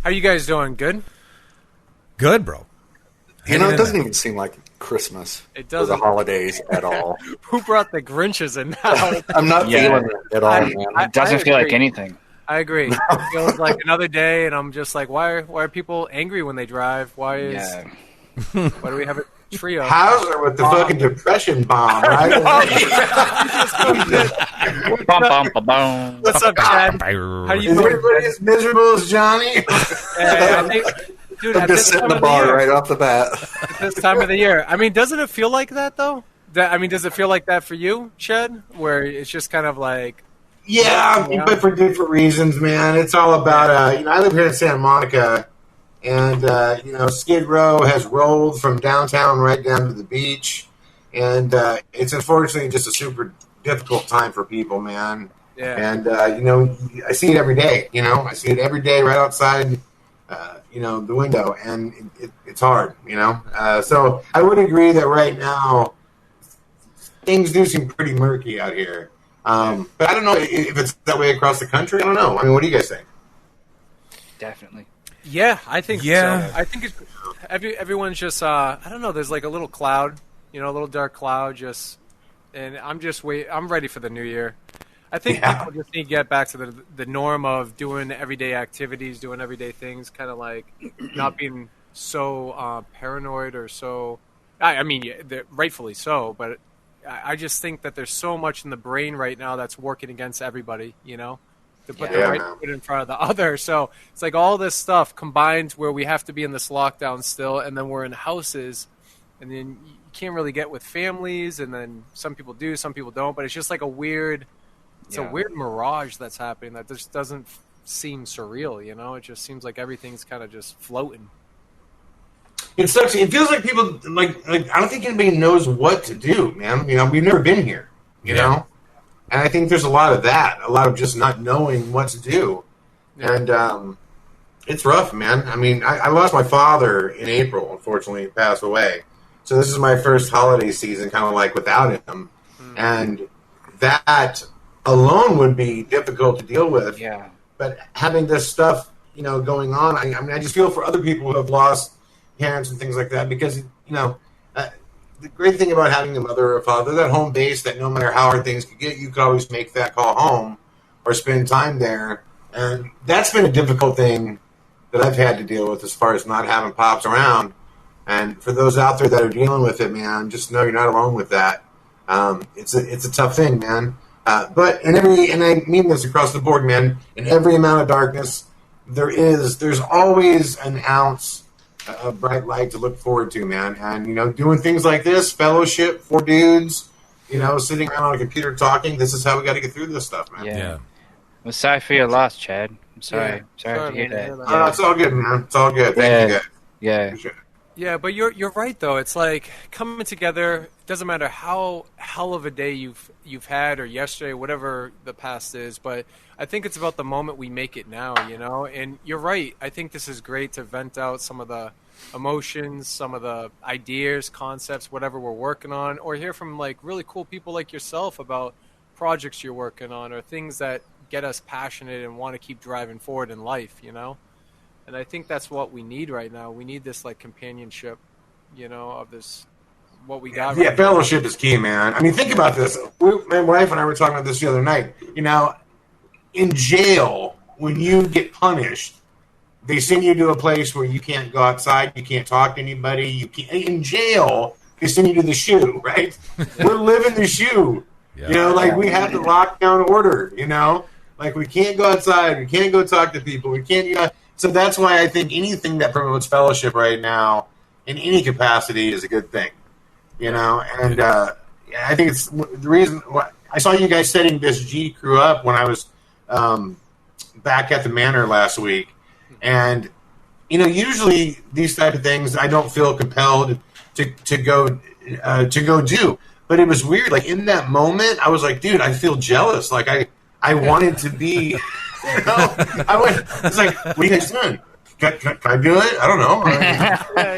How you guys doing? Good? Good, bro. You know, it doesn't even seem like Christmas. It doesn't. Or the holidays at all. Who brought the Grinches in now? I'm not feeling it at all, man. It doesn't feel like anything. I agree. It feels like another day, and I'm just like, why are people angry when they drive? Why do we have a trio? Hauser with the fucking depression bomb, right? What's up, Chad? How you Is doing? everybody as miserable as Johnny? Dude, I'm at just this setting time the of the bar year, right off the bat. at this time of the year. I mean, doesn't it feel like that though? Does it feel like that for you, Chad? Where it's just kind of like, Yeah, but for different reasons, man. It's all about, I live here in Santa Monica, and, Skid Row has rolled from downtown right down to the beach, and it's unfortunately just a super difficult time for people, man. yeah, And, I see it every day, I see it every day right outside, the window, and it's hard, So I would agree that right now things do seem pretty murky out here. But I don't know if it's that way across the country. I don't know. I mean, what do you guys think? Definitely. yeah, I think Yeah. so. I think it's, everyone's just, I don't know. There's like a little cloud, a little dark cloud, and I'm ready for the new year. I think people just need to get back to the norm of doing everyday activities, doing everyday things, kind of like not being so paranoid or so. I mean, rightfully so, but I just think that there's so much in the brain right now that's working against everybody, to put the right foot in front of the other. So it's like all this stuff combined where we have to be in this lockdown still, and then we're in houses, and then you can't really get with families, and then some people do, some people don't, but it's just like a weird mirage that's happening that just doesn't seem surreal, It just seems like everything's kind of just floating. It sucks. It feels like people like I don't think anybody knows what to do, man. We've never been here, know, and I think there's a lot of that, a lot of just not knowing what to do, and it's rough, man. I mean, I lost my father in April. Unfortunately, he passed away. So this is my first holiday season, kind of like without him, and that alone would be difficult to deal with. Yeah. But having this stuff, going on, I just feel for other people who have lost parents and things like that, because the great thing about having a mother or a father, that home base, that no matter how hard things could get, you could always make that call home or spend time there, and that's been a difficult thing that I've had to deal with as far as not having pops around. And for those out there that are dealing with it, man, just know you're not alone with that. It's a tough thing, man. But and I mean this across the board, man, in every amount of darkness, there's always an ounce a bright light to look forward to, man. And, doing things like this, fellowship, 4 dudes, sitting around on a computer talking, this is how we got to get through this stuff, man. Yeah. I'm sorry for your loss, Chad. I'm sorry. Sorry to hear that. It's all good, man. It's all good. Thank you, guys. Yeah. Appreciate it. Yeah, but you're right though. It's like coming together. Doesn't matter how hell of a day you've had or yesterday, whatever the past is. But I think it's about the moment we make it now, And you're right. I think this is great to vent out some of the emotions, some of the ideas, concepts, whatever we're working on, or hear from like really cool people like yourself about projects you're working on or things that get us passionate and want to keep driving forward in life, And I think that's what we need right now. We need this like companionship, of this, what we got. Yeah, fellowship is key, man. I mean, think about this. My wife and I were talking about this the other night. In jail, when you get punished, they send you to a place where you can't go outside, you can't talk to anybody. In jail, they send you to the shoe, right? We're living the shoe. Yeah. We have the lockdown order, Like, we can't go outside, we can't go talk to people, we can't... So that's why I think anything that promotes fellowship right now, in any capacity, is a good thing, And I think it's the reason why I saw you guys setting this G crew up when I was back at the Manor last week, and usually these type of things I don't feel compelled to go do, but it was weird. Like in that moment, I was like, dude, I feel jealous. Like I wanted to be. It's like, what are you guys doing? Can I do it? I don't know.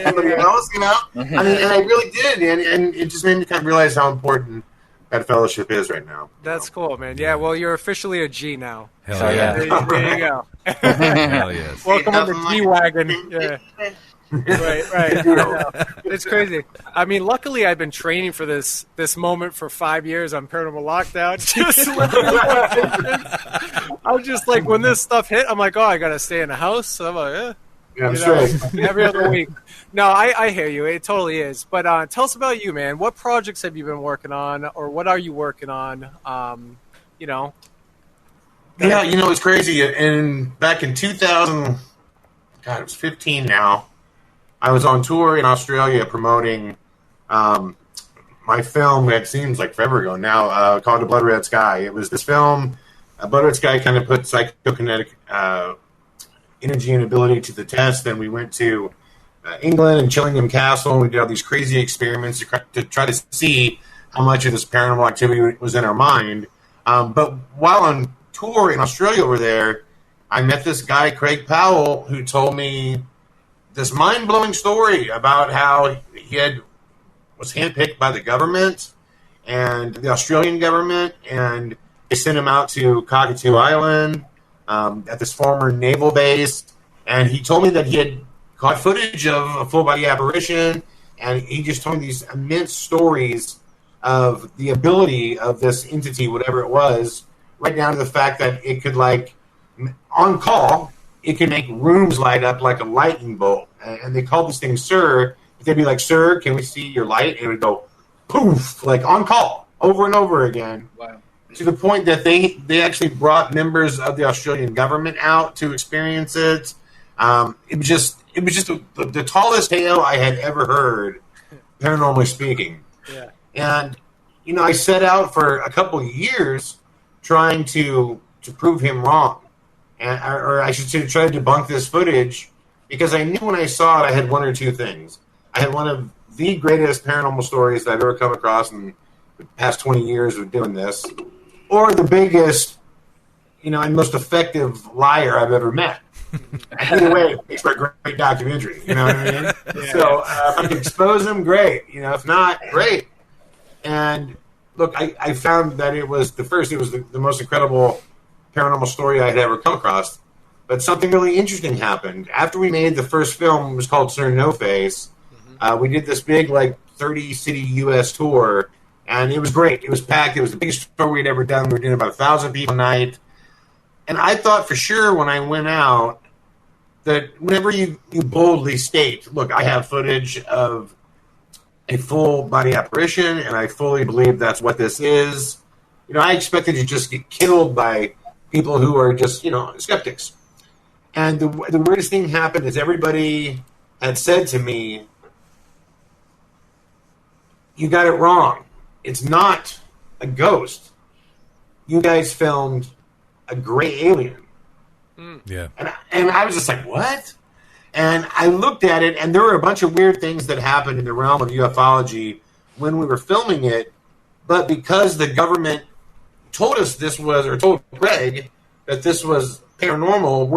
Somebody else, I mean, and I really did, and it just made me kind of realize how important that fellowship is right now. That's cool, man. Yeah, well, you're officially a G now. Hell So, yeah. There you go. Hell yes. Welcome on the G-Wagon. Yeah. Right. It's crazy. I mean, luckily I've been training for this moment for 5 years on Paranormal Lockdown. I'm just like, when this stuff hit, I'm like, oh, I gotta stay in the house. So I'm like, Yeah, I'm sure. every other week. No, I hear you. It totally is. But tell us about you, man. What projects have you been working on, or what are you working on? You know. Yeah, you know, it's crazy. And back in 2000, God, it was 15 now. I was on tour in Australia promoting my film that seems like forever ago now, called The Blood Red Sky. It was this film. Blood Red Sky kind of put psychokinetic energy and ability to the test. Then we went to England and Chillingham Castle, and we did all these crazy experiments to try to see how much of this paranormal activity was in our mind. But while on tour in Australia over there, I met this guy, Craig Powell, who told me this mind-blowing story about how he was handpicked by the government and the Australian government, and they sent him out to Cockatoo Island at this former naval base, and he told me that he had caught footage of a full-body apparition, and he just told me these immense stories of the ability of this entity, whatever it was, right down to the fact that it could, like, on call, it could make rooms light up like a lightning bolt. And they called this thing Sir. They'd be like, "Sir, can we see your light?" And it would go poof, like on call, over and over again. Wow. To the point that they actually brought members of the Australian government out to experience it. It was just the tallest tale I had ever heard, paranormally speaking. Yeah. And, you know, I set out for a couple of years trying to prove him wrong. Or I should say, try to debunk this footage, because I knew when I saw it, I had one or two things. I had one of the greatest paranormal stories that I've ever come across in the past 20 years of doing this, or the biggest, you know, and most effective liar I've ever met. Either way, it's a great documentary. You know what I mean? Yeah. So if I can expose him, great. You know, if not, great. And look, I found that it was the most incredible paranormal story I had ever come across. But something really interesting happened. After we made the first film, it was called NoFace. We did this big, like, 30-city U.S. tour, and it was great. It was packed. It was the biggest tour we'd ever done. We were doing about 1,000 people a night. And I thought for sure when I went out that whenever you boldly state, look, I have footage of a full-body apparition, and I fully believe that's what this is, you know, I expected to just get killed by people who are just, you know, skeptics. And the weirdest thing happened is everybody had said to me, "You got it wrong. It's not a ghost. You guys filmed a gray alien." Yeah. And I was just like, what? And I looked at it, and there were a bunch of weird things that happened in the realm of ufology when we were filming it. But because the government told us this was, or told Greg that this was paranormal,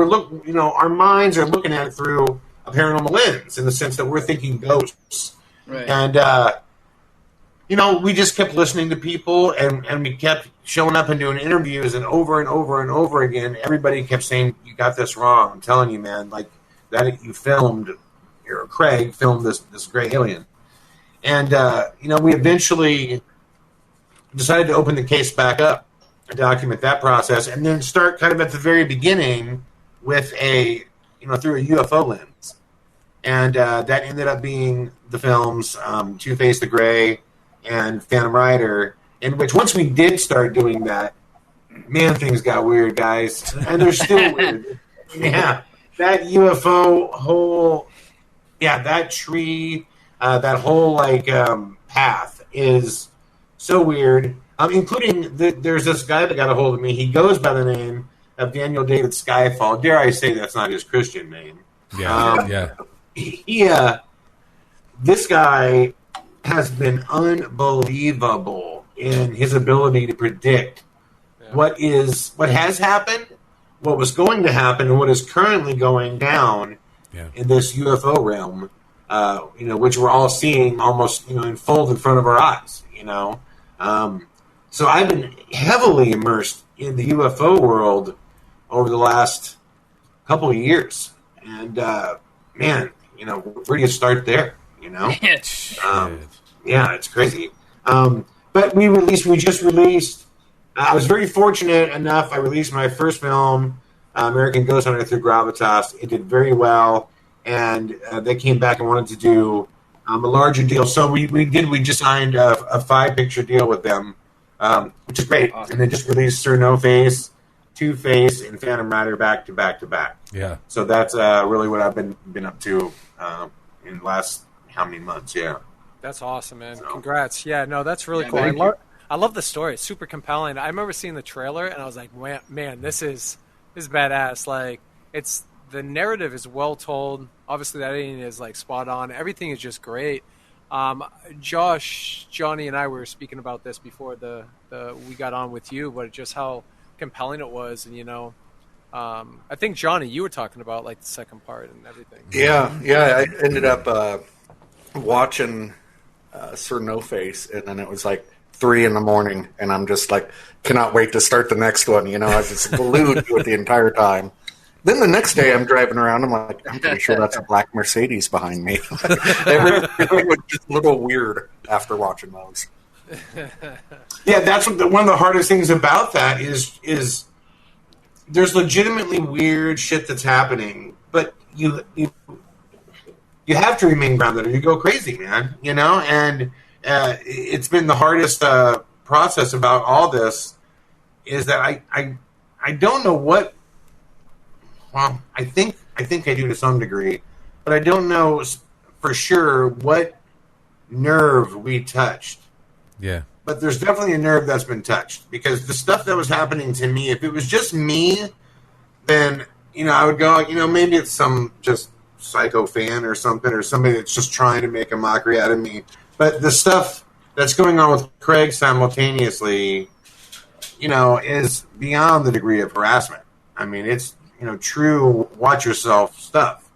our minds are looking at it through a paranormal lens, in the sense that we're thinking ghosts. Right. And, we just kept listening to people, and we kept showing up and doing interviews, and over again, everybody kept saying, "You got this wrong. I'm telling you, man, like, that you filmed, or Craig filmed this gray alien." And, we eventually decided to open the case back up and document that process, and then start kind of at the very beginning with through a UFO lens. And that ended up being the films Two-Face the Gray and Phantom Rider, in which once we did start doing that, man, things got weird, guys. And they're still weird. Yeah. That UFO whole, that tree, that whole, path is so weird. Including, there's this guy that got a hold of me. He goes by the name of Daniel David Skyfall. Dare I say that's not his Christian name. Yeah. This guy has been unbelievable in his ability to predict what has happened, what was going to happen, and what is currently going down in this UFO realm, which we're all seeing almost, unfold in front of our eyes, So I've been heavily immersed in the UFO world over the last couple of years. And, man, where do you start there, Yeah, it's crazy. But we just released, I was very fortunate enough, I released my first film, American Ghost Hunter through Gravitas. It did very well, and they came back and wanted to do a larger deal. So we just signed a 5-picture deal with them, which is great. Awesome. And they just released NoFace, Two-Face, and Phantom Rider back to back to back. Yeah. So that's really what I've been up to in the last how many months? Yeah. That's awesome, man. So, congrats. Yeah, no, that's really cool. I love the story. It's super compelling. I remember seeing the trailer and I was like, man, this is badass. Like, the narrative is well told. Obviously, that editing is like spot on. Everything is just great. Johnny, and I were speaking about this before we got on with you, but just how compelling it was, and I think Johnny, you were talking about like the second part and everything. Yeah. I ended up watching Sir No Face, and then it was like 3 a.m, and I'm just like, cannot wait to start the next one. I was just glued to it the entire time. Then the next day I'm driving around, I'm like, I'm pretty sure that's a black Mercedes behind me. Everything was just a little weird after watching those. Yeah, that's one of the hardest things about that is there's legitimately weird shit that's happening, but you have to remain grounded or you go crazy, man. And it's been the hardest process about all this is that I don't know what. Well, I think I do to some degree, but I don't know for sure what nerve we touched. Yeah. But there's definitely a nerve that's been touched, because the stuff that was happening to me, if it was just me, then, I would go, maybe it's some just psycho fan or something, or somebody that's just trying to make a mockery out of me. But the stuff that's going on with Craig simultaneously, is beyond the degree of harassment. I mean, it's, true watch yourself stuff.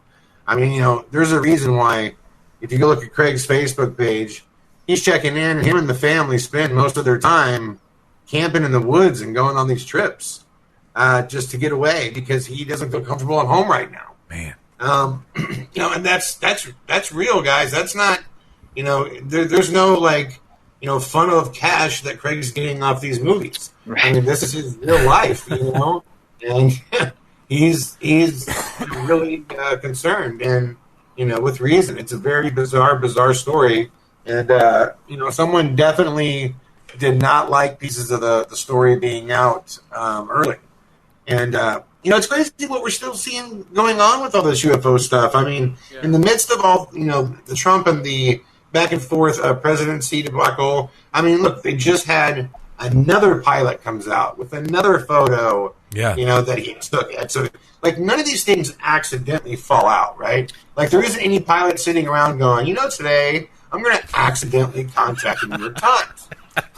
I mean, there's a reason why, if you go look at Craig's Facebook page, he's checking in, and him and the family spend most of their time camping in the woods and going on these trips just to get away, because he doesn't feel comfortable at home right now. Man. And that's real, guys. That's not, there's no funnel of cash that Craig's getting off these movies. Right. I mean, this is his real life, and he's really concerned, and with reason. It's a very bizarre story, and someone definitely did not like pieces of the story being out early, and it's crazy what we're still seeing going on with all this UFO stuff. I mean, in the midst of all the Trump and the back and forth presidency debacle, I mean, look, they just had another pilot comes out with another photo. Yeah. That he took. So, none of these things accidentally fall out, right? Like, there isn't any pilot sitting around going, today I'm going to accidentally contact the New York Times.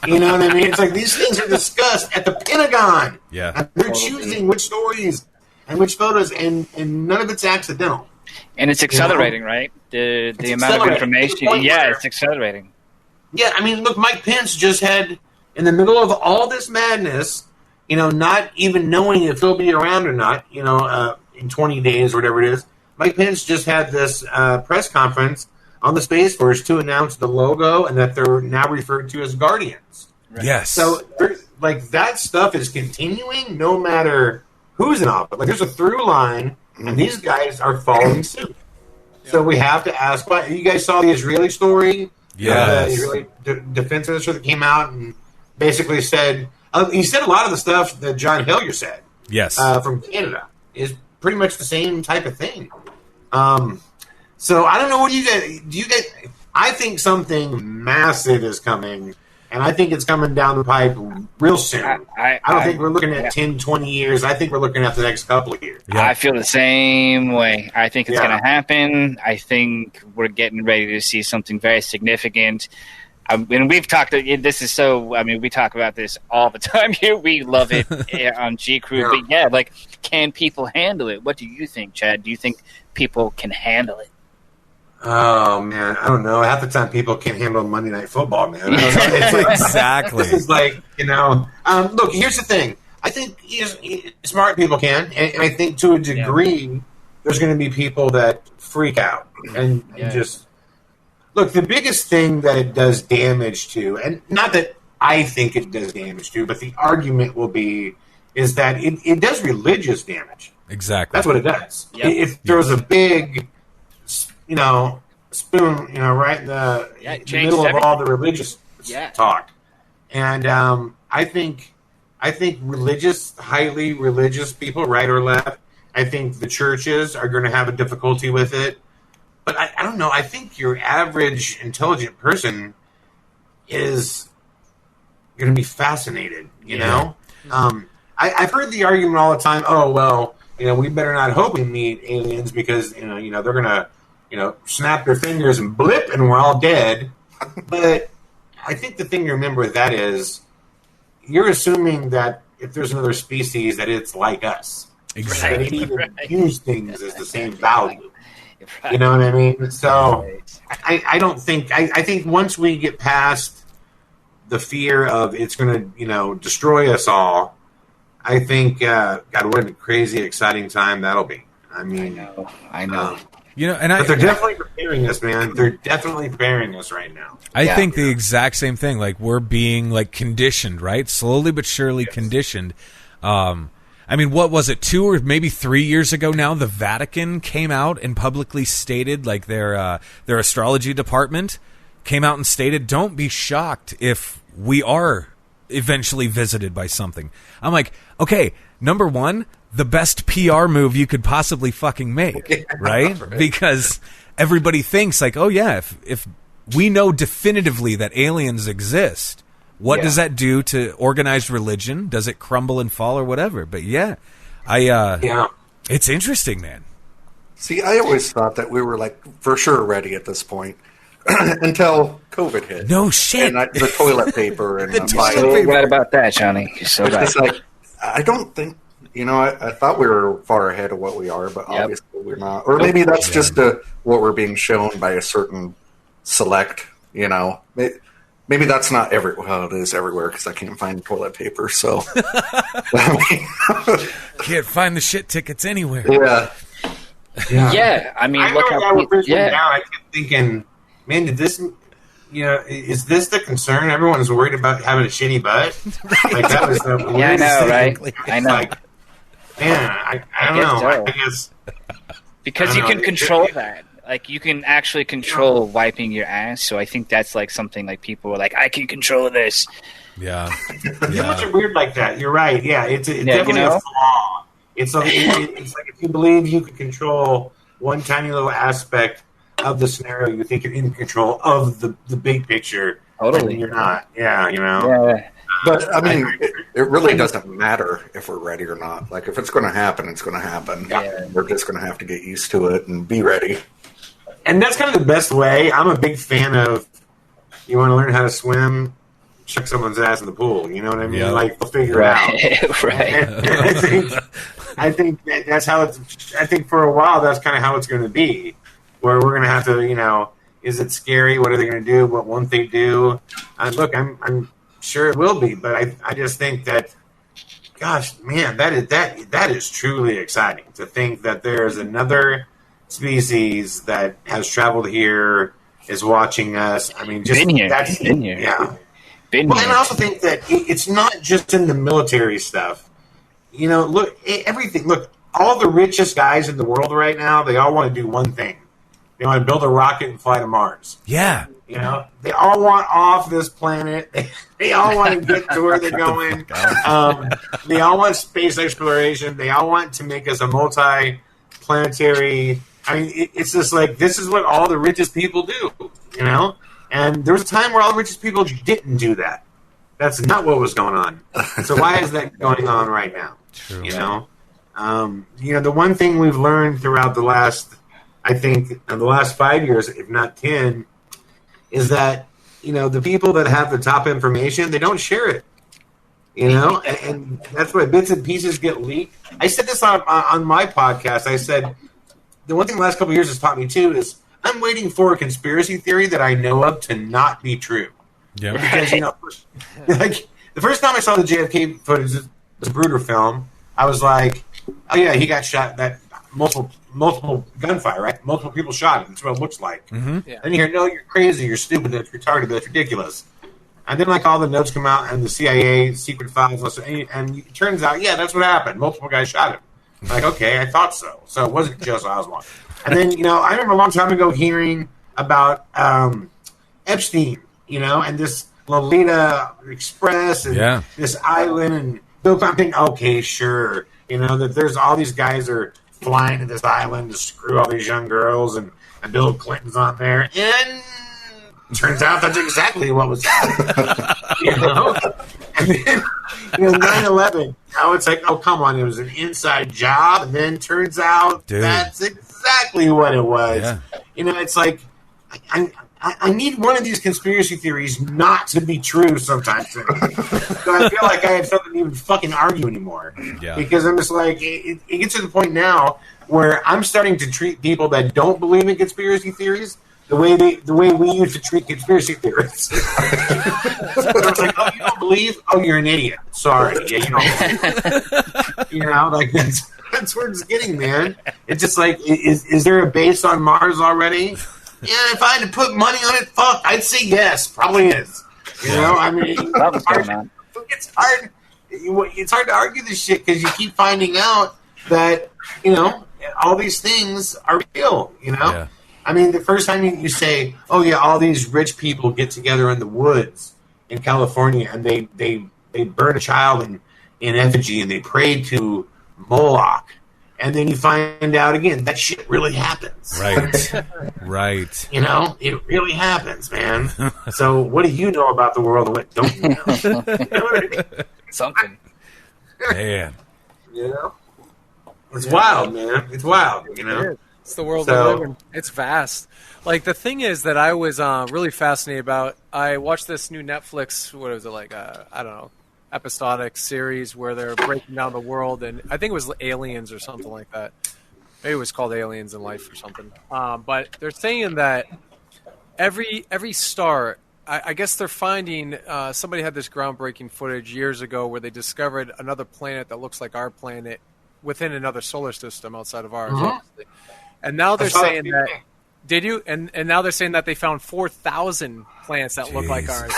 You know what I mean? It's like these things are discussed at the Pentagon. Yeah. And they're choosing which stories and which photos, and none of it's accidental. And it's accelerating, right? The amount of information. Yeah, it's accelerating. Yeah, I mean, look, Mike Pence just had, in the middle of all this madness, not even knowing if he'll be around or not, in 20 days or whatever it is, Mike Pence just had this press conference on the Space Force to announce the logo and that they're now referred to as Guardians. Right. Yes. So, that stuff is continuing no matter who's in office. There's a through line, and these guys are following suit. Yeah. So we have to ask, you guys saw the Israeli story? Yes. The Israeli defense minister that came out and basically said, he said a lot of the stuff that John Hillier said. Yes. From Canada is pretty much the same type of thing. So I don't know what do you guys? I think something massive is coming, and I think it's coming down the pipe real soon. I don't think we're looking at 10, 20 years. I think we're looking at the next couple of years. Yeah. I feel the same way. I think it's going to happen. I think we're getting ready to see something very significant. And we've talked. This is so. I mean, we talk about this all the time here. We love it on G Crew. Yeah. But can people handle it? What do you think, Chad? Do you think people can handle it? Oh man, I don't know. Half the time, people can't handle Monday Night Football, man. It's like, Exactly. This is like, look. Here's the thing. I think smart people can, and I think to a degree, there's going to be people that freak out and just look. The biggest thing that it does damage to, and not that I think it does damage to, but the argument will be is that it does religious damage. Exactly. That's what it does. Yep. If there was a big, spoon, right in the middle of all the religious talk, and I think highly religious people, right or left, I think the churches are going to have a difficulty with it. But I don't know. I think your average intelligent person is going to be fascinated. You know, I've heard the argument all the time. Oh well, we better not hope we meet aliens because they're going to snap their fingers and blip and we're all dead. But I think the thing to remember with that is you're assuming that if there's another species that it's like us. Exactly. That it even views things as the same value. You know what I mean? So I don't think I think once we get past the fear of it's going to destroy us all, I think God, what a crazy exciting time that'll be. I mean, I know. But they're definitely preparing us, man. They're definitely preparing us right now. I think the exact same thing. Like we're being conditioned, right? Slowly but surely conditioned. I mean, what was it? 2 or maybe 3 years ago now, the Vatican came out and publicly stated, their astrology department came out and stated, "Don't be shocked if we are eventually visited by something." I'm like, okay, number one, the best PR move you could possibly fucking make, right? Because everybody thinks oh yeah, if we know definitively that aliens exist, what does that do to organized religion? Does it crumble and fall or whatever? But it's interesting, man. See, I always thought that we were for sure ready at this point until COVID hit. No shit. And the toilet paper and The You're so right about that, Johnny. You're so right. It's I don't think I thought we were far ahead of what we are, but obviously we're not. Or maybe that's just what we're being shown by a certain select. Maybe that's not it is everywhere because I can't find toilet paper. So can't find the shit tickets anywhere. Yeah. I mean, look how down. I kept thinking, man, did this? Is this the concern? Everyone's worried about having a shitty butt. That was the I know, right? I know. Man, I don't know. So. I guess because you can control that. You can actually control wiping your ass. So I think that's something people are I can control this. Yeah. Humans are weird like that. You're right. Yeah, it's definitely a flaw. It's if you believe you can control one tiny little aspect of the scenario, you think you're in control of the big picture. Totally. And you're not. Yeah, Yeah. But I mean, it really doesn't matter if we're ready or not. If it's going to happen, it's going to happen. Yeah. We're just going to have to get used to it and be ready. And that's kind of the best way. I'm a big fan of, you want to learn how to swim, check someone's ass in the pool. You know what I mean? Yeah. They'll figure it out. Right. I think that's how it's. I think for a while that's kind of how it's going to be, where we're going to have to, is it scary? What are they going to do? What won't they do? Look, I'm sure it will be, but I just think that, gosh, man, that is truly exciting to think that there's another species that has traveled here, is watching us. I mean, just been here. Yeah. And I also think that it's not just in the military stuff. Look, everything. Look, all the richest guys in the world right now, they all want to do one thing. They want to build a rocket and fly to Mars. Yeah. They all want off this planet. They all want to get to where they're going. They all want space exploration. They all want to make us a multi-planetary. I mean, it's just this is what all the richest people do, And there was a time where all the richest people didn't do that. That's not what was going on. So why is that going on right now? True. The one thing we've learned throughout the last 5 years, if not 10, is that, the people that have the top information, they don't share it. And that's why bits and pieces get leaked. I said this on my podcast. I said, the one thing the last couple of years has taught me, too, is I'm waiting for a conspiracy theory that I know of to not be true. Yeah. Because, like, the first time I saw the JFK footage, the Bruder film, I was like, oh yeah, he got shot, that multiple gunfire, right? Multiple people shot him. That's what it looks like. Mm-hmm. Yeah. And you hear, no, you're crazy, you're stupid, that's retarded, that's ridiculous. And then, like, all the notes come out and the CIA secret files, and it turns out, yeah, that's what happened. Multiple guys shot him. I'm like, okay, I thought so. So it wasn't just Oswald. And then, I remember a long time ago hearing about Epstein, and this Lolita Express and this island, and Bill Clinton, okay, sure, that there's all these guys are flying to this island to screw all these young girls, and Bill Clinton's on there, and turns out that's exactly what was happening. And then 9/11, now it's like, oh, come on, it was an inside job, and then turns out that's exactly what it was. Yeah. It's like, I need one of these conspiracy theories not to be true sometimes. So I feel like I have something to even fucking argue anymore. Yeah. Because I'm just like, it gets to the point now where I'm starting to treat people that don't believe in conspiracy theories the way we used to treat conspiracy theorists. So it's like, oh, you don't believe? Oh, you're an idiot. Sorry. Yeah, you don't believe. Like that's where it's getting, man. It's just like, is there a base on Mars already? Yeah, if I had to put money on it, fuck, I'd say yes. Probably is. I mean, it's hard. It's hard to argue this shit because you keep finding out that all these things are real. Yeah. I mean, the first time you say, "Oh yeah, all these rich people get together in the woods in California and they burn a child in effigy and they pray to Moloch," and then you find out again that shit really happens. Right, right. It really happens, man. So, what do you know about the world? What don't you know? You know what I mean? Something. Man. It's wild, man. It's wild. It's the world we live in. It's vast. Like, the thing is that I was really fascinated about, I watched this new Netflix, what was it, like, I don't know, episodic series where they're breaking down the world, and I think it was Aliens or something like that. Maybe it was called Aliens in Life or something. But they're saying that every star, I guess they're finding, somebody had this groundbreaking footage years ago where they discovered another planet that looks like our planet within another solar system outside of ours, obviously. And now they're saying that. Did you? And now they're saying that they found 4,000 planets that look like ours.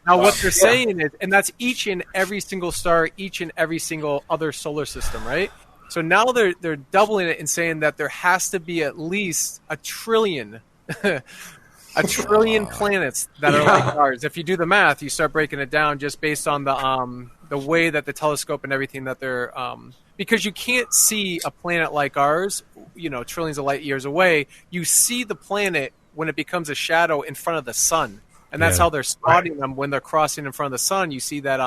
Now what they're saying is, and that's each and every single star, each and every single other solar system, right? So now they're doubling it and saying that there has to be at least a trillion planets that are like ours. If you do the math, you start breaking it down just based on the way that the telescope and everything that they're because you can't see a planet like ours, trillions of light years away. You see the planet when it becomes a shadow in front of the sun, and that's how they're spotting them when they're crossing in front of the sun. You see that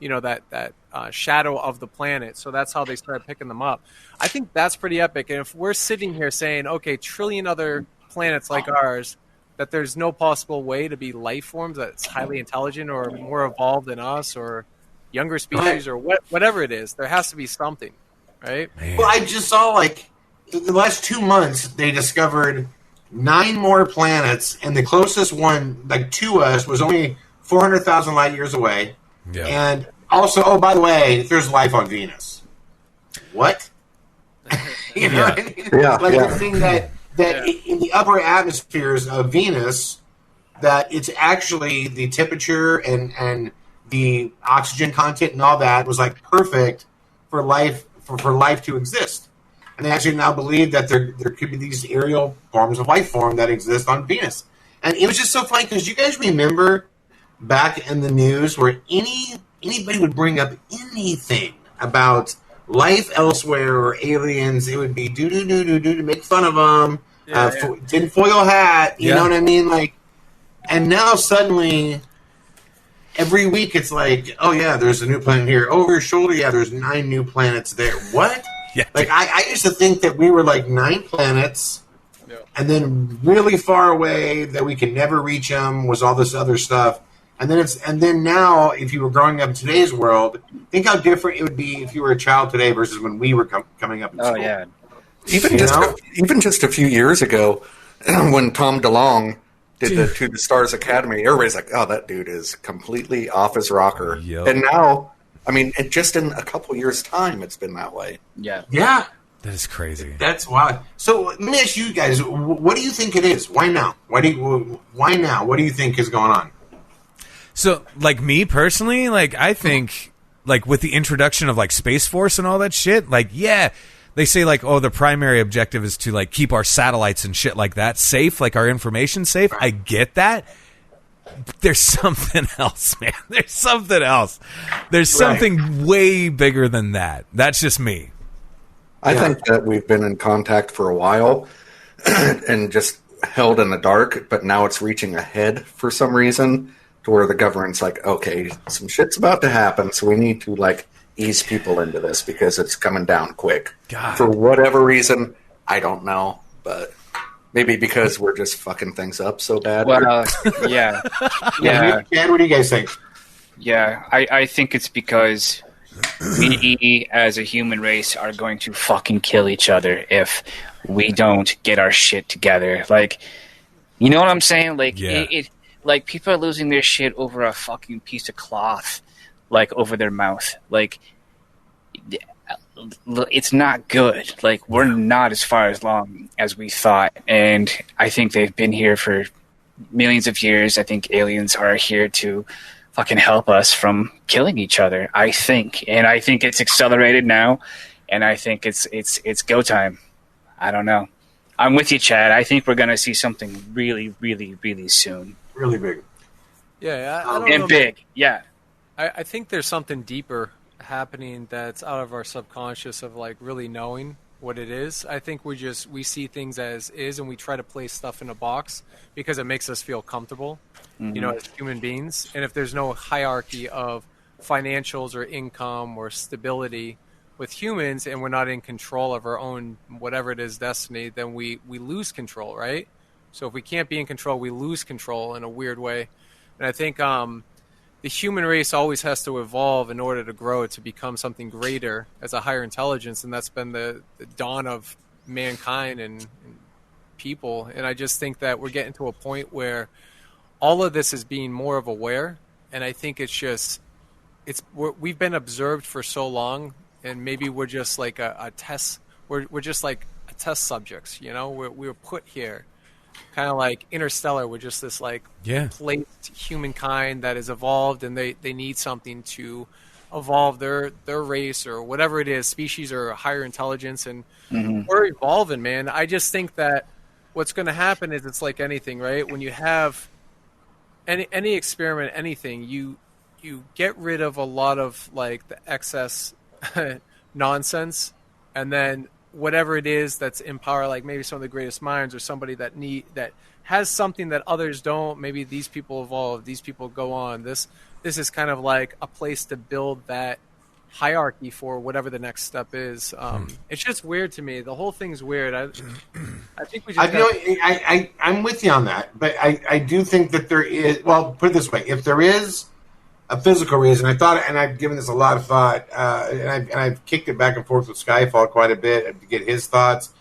that shadow of the planet. So that's how they started picking them up. I think that's pretty epic. And if we're sitting here saying, okay, trillion other planets like ours, that there's no possible way to be life forms that's highly intelligent or more evolved than us or younger species or whatever it is, there has to be something, right? Well, I just saw, like, the last 2 months, they discovered 9 more planets, and the closest one, like, to us was only 400,000 light years away. Yeah. And also, oh, by the way, there's life on Venus. What? You know what I mean? Yeah. Like, the thing that in the upper atmospheres of Venus, that it's actually the temperature and the oxygen content and all that was like perfect for life for life to exist. And they actually now believe that there could be these aerial forms of life form that exist on Venus. And it was just so funny because you guys remember back in the news where anybody would bring up anything about life elsewhere or aliens, it would be do to make fun of them. Tinfoil hat, you know what I mean? Like, and now suddenly, every week it's like, oh yeah, there's a new planet here. Over your shoulder, yeah, there's 9 new planets there. What? Yeah. Like, I used to think that we were like 9 planets, and then really far away that we could never reach them was all this other stuff. And then now, if you were growing up in today's world, think how different it would be if you were a child today versus when we were coming up in school. Oh yeah. Even just a few years ago, when Tom DeLonge did the To the Stars Academy, everybody's like, "Oh, that dude is completely off his rocker." Yep. And now, I mean, just in a couple years' time, it's been that way. Yeah. Yeah. That is crazy. That's wild. So let me ask you guys, what do you think it is? Why now? Why now? What do you think is going on? So, like me personally, like I think, like with the introduction of like Space Force and all that shit, like they say like, oh, the primary objective is to like keep our satellites and shit like that safe, like our information safe. Right. I get that. There's something else, man. There's something else. There's something way bigger than that. That's just me. I think that we've been in contact for a while and just held in the dark, but now it's reaching ahead for some reason to where the government's like, okay, some shit's about to happen, so we need to like ease people into this because it's coming down quick. God. For whatever reason, I don't know, but maybe because we're just fucking things up so bad. Well, yeah. Yeah. Chad, what do you guys think? Yeah. I think it's because we as a human race are going to fucking kill each other if we don't get our shit together. Like, you know what I'm saying? Like, like people are losing their shit over a fucking piece of cloth, like over their mouth. Like, it's not good. Like, we're not as far along as we thought, and I think they've been here for millions of years. I think aliens are here to fucking help us from killing each other, I think. And I think it's accelerated now, and I think it's go time. I don't know. I'm with you, Chad. I think we're going to see something really, really, really soon. Really big. Yeah, I don't and know. big, yeah. I think there's something deeper happening that's out of our subconscious of like really knowing what it is. I think we see things as is, and we try to place stuff in a box because it makes us feel comfortable, you know, as human beings. And if there's no hierarchy of financials or income or stability with humans, and we're not in control of our own whatever it is destiny, then we lose control, right? So if we can't be in control, we lose control in a weird way. And I think the human race always has to evolve in order to grow, to become something greater as a higher intelligence, and that's been the dawn of mankind and people. And I just think that we're getting to a point where all of this is being more of aware, and I think we've been observed for so long, and maybe we're just like a test. We're just like a test subjects, you know. We were put here. Kind of like Interstellar, we're just this like placed humankind that is evolved, and they need something to evolve their race or whatever it is, species or higher intelligence, and we're evolving, man. I just think that what's going to happen is it's like anything, right? When you have any experiment, anything, you get rid of a lot of like the excess nonsense, and then whatever it is that's in power, like maybe some of the greatest minds or somebody that has something that others don't. Maybe these people evolve, these people go on. This is kind of like a place to build that hierarchy for whatever the next step is. It's just weird to me. The whole thing's weird. I think we just I'm with you on that, but I do think that there is, well, put it this way, if there is a physical reason, I thought, and I've given this a lot of thought, and I've kicked it back and forth with Skyfall quite a bit to get his thoughts.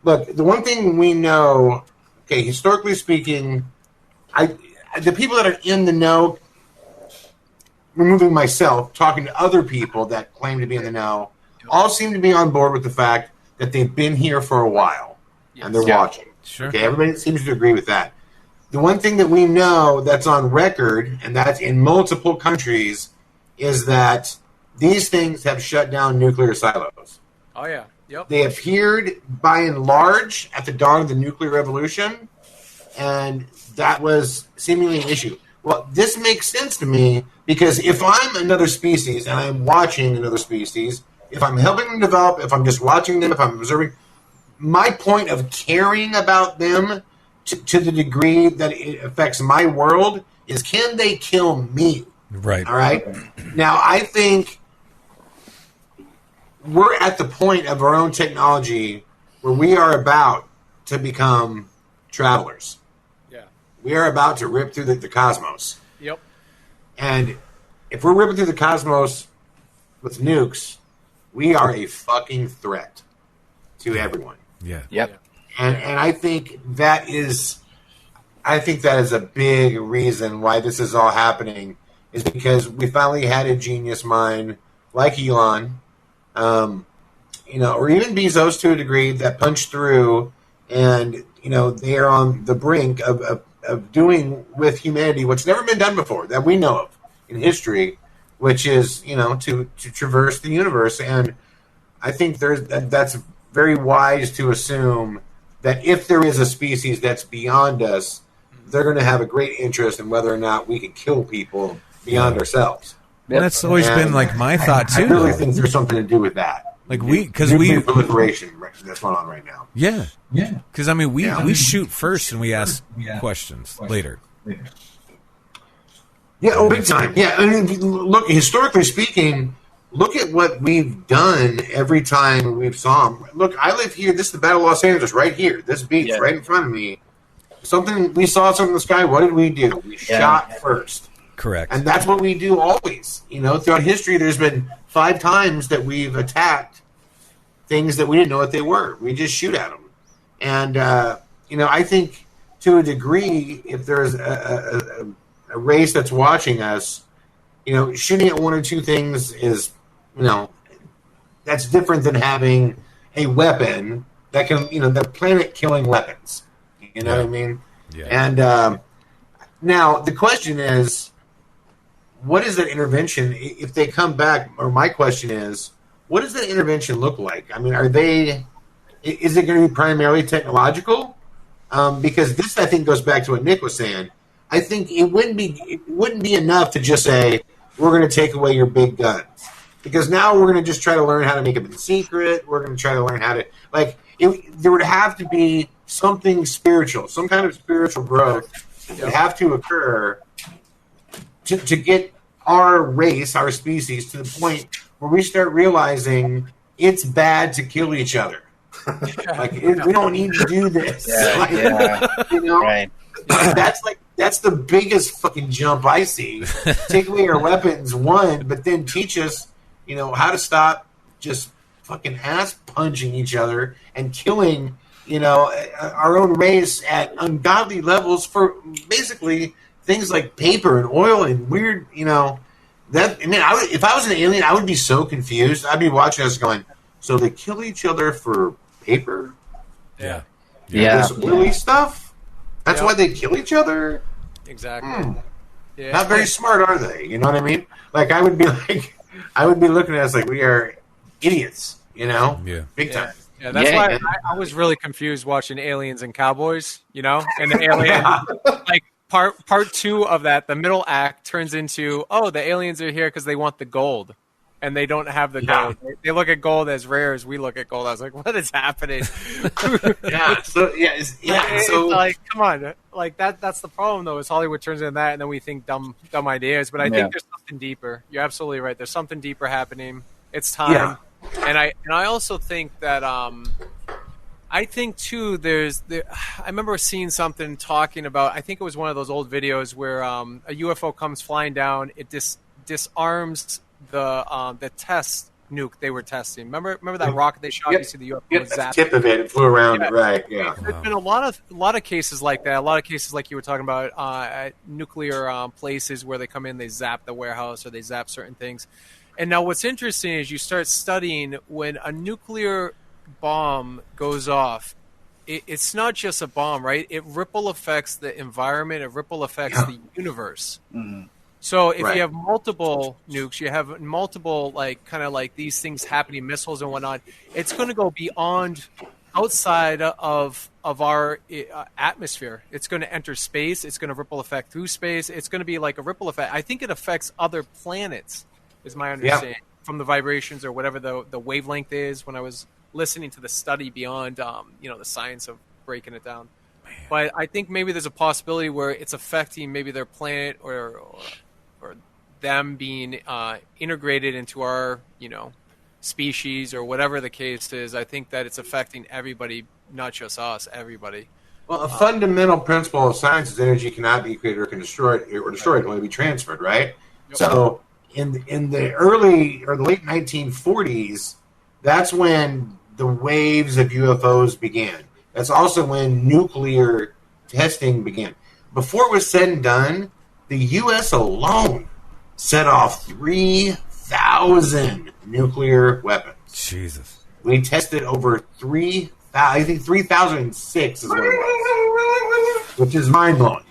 Look, the one thing we know, okay, historically speaking, the people that are in the know, removing myself, talking to other people that claim to be in the know, all seem to be on board with the fact that they've been here for a while, and they're watching. Sure. Okay, everybody seems to agree with that. The one thing that we know that's on record, and that's in multiple countries, is that these things have shut down nuclear silos. Oh, yeah. Yep. They appeared, by and large, at the dawn of the nuclear revolution, and that was seemingly an issue. Well, this makes sense to me, because if I'm another species, and I'm watching another species, if I'm helping them develop, if I'm just watching them, if I'm observing, my point of caring about them to the degree that it affects my world is, can they kill me? Right. All right. Now, I think we're at the point of our own technology where we are about to become travelers. Yeah. We are about to rip through the cosmos. Yep. And if we're ripping through the cosmos with nukes, we are a fucking threat to everyone. Yeah. Yep. And I think that is a big reason why this is all happening, is because we finally had a genius mind like Elon, or even Bezos to a degree, that punched through, and they are on the brink of doing with humanity what's never been done before that we know of in history, which is to traverse the universe. And I think that's very wise to assume that if there is a species that's beyond us, they're going to have a great interest in whether or not we can kill people beyond ourselves. Well, that's always been like my thought too. I really think there's something to do with that. Like because proliferation that's going on right now. Yeah. Because we shoot first and we ask questions later. Yeah, big time. Yeah, I mean, look, historically speaking, look at what we've done every time we've saw them. Look, I live here. This is the Battle of Los Angeles right here. This beach right in front of me. We saw something in the sky. What did we do? We shot first. Correct. And that's what we do always. Throughout history, there's been 5 times that we've attacked things that we didn't know what they were. We just shoot at them. And, I think to a degree, if there's a race that's watching us, shooting at 1 or 2 things is, that's different than having a weapon that can, the planet-killing weapons. You know what I mean? Yeah. And now the question is, what is that intervention? If they come back, or my question is, what does that intervention look like? I mean, is it going to be primarily technological? Because this, I think, goes back to what Nick was saying. I think it wouldn't be enough to just say, we're going to take away your big guns. Because now we're going to just try to learn how to make them in secret. We're going to try to learn how to, there would have to be something spiritual, some kind of spiritual growth that would have to occur to get our race, our species, to the point where we start realizing it's bad to kill each other. We don't need to do this. Right. That's the biggest fucking jump I see. Take away our weapons, one, but then teach us, how to stop just fucking ass punching each other and killing, our own race at ungodly levels for basically things like paper and oil and weird, if I was an alien, I would be so confused. I'd be watching us going, so they kill each other for paper? Yeah. This oily stuff? That's why they kill each other? Exactly. Yeah. Not very smart, are they? You know what I mean? I would be looking at us like we are idiots, Yeah. Big time. Yeah, that's why I was really confused watching Aliens and Cowboys, and the alien, part 2 of that, the middle act turns into, the aliens are here because they want the gold. And they don't have the gold. They look at gold as rare as we look at gold. I was like, what is happening? So like, come on. That's the problem, though, is Hollywood turns into that, and then we think dumb ideas. But I think there's something deeper. You're absolutely right. There's something deeper happening. It's time. Yeah. And I also think that I think too I remember seeing something talking about, I think it was one of those old videos where a UFO comes flying down, it disarms the test nuke they were testing. Remember that rocket they shot? You see the UFO the tip of it flew around it, right? Yeah. There's been a lot of cases like that. A lot of cases like you were talking about at nuclear places where they come in, they zap the warehouse or they zap certain things. And now what's interesting is you start studying when a nuclear bomb goes off. It's not just a bomb, right? It ripple affects the environment. It ripple affects the universe. Mm-hmm. So if you have multiple nukes, you have multiple these things happening, missiles and whatnot, it's going to go beyond outside of our atmosphere. It's going to enter space. It's going to ripple effect through space. It's going to be like a ripple effect. I think it affects other planets, is my understanding, from the vibrations or whatever the wavelength is when I was listening to the study beyond, the science of breaking it down. Man. But I think maybe there's a possibility where it's affecting maybe their planet or them being integrated into our, species or whatever the case is. I think that it's affecting everybody, not just us, everybody. Well, a fundamental principle of science is energy cannot be created or destroyed, can only be transferred, right? Yep. So in the early or the late 1940s, that's when the waves of UFOs began. That's also when nuclear testing began. Before it was said and done, the U.S. alone set off 3,000 nuclear weapons. Jesus. We tested over 3,000. I think 3,006 is what it was, which is mind-blowing.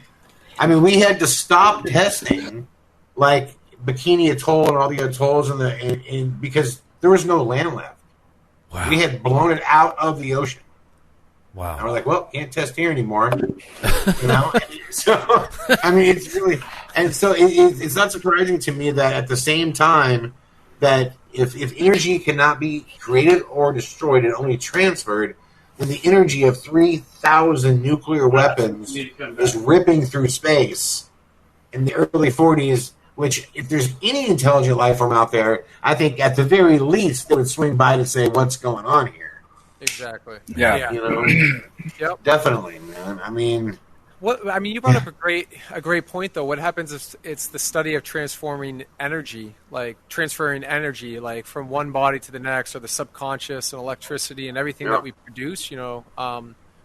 I mean, we had to stop testing, like Bikini Atoll and all the atolls because there was no land left. Wow. We had blown it out of the ocean. Wow. And we're like, well, can't test here anymore. So, I mean, it's really, and so it's not surprising to me that at the same time that if energy cannot be created or destroyed and only transferred, then the energy of 3,000 nuclear weapons is ripping through space in the early 40s, which if there's any intelligent life form out there, I think at the very least they would swing by to say, what's going on here? Exactly. Yeah. You know? Yep. Definitely, man. I mean, you brought up a great point though. What happens if it's the study of transforming energy, like transferring energy, like from one body to the next, or the subconscious and electricity and everything that we produce,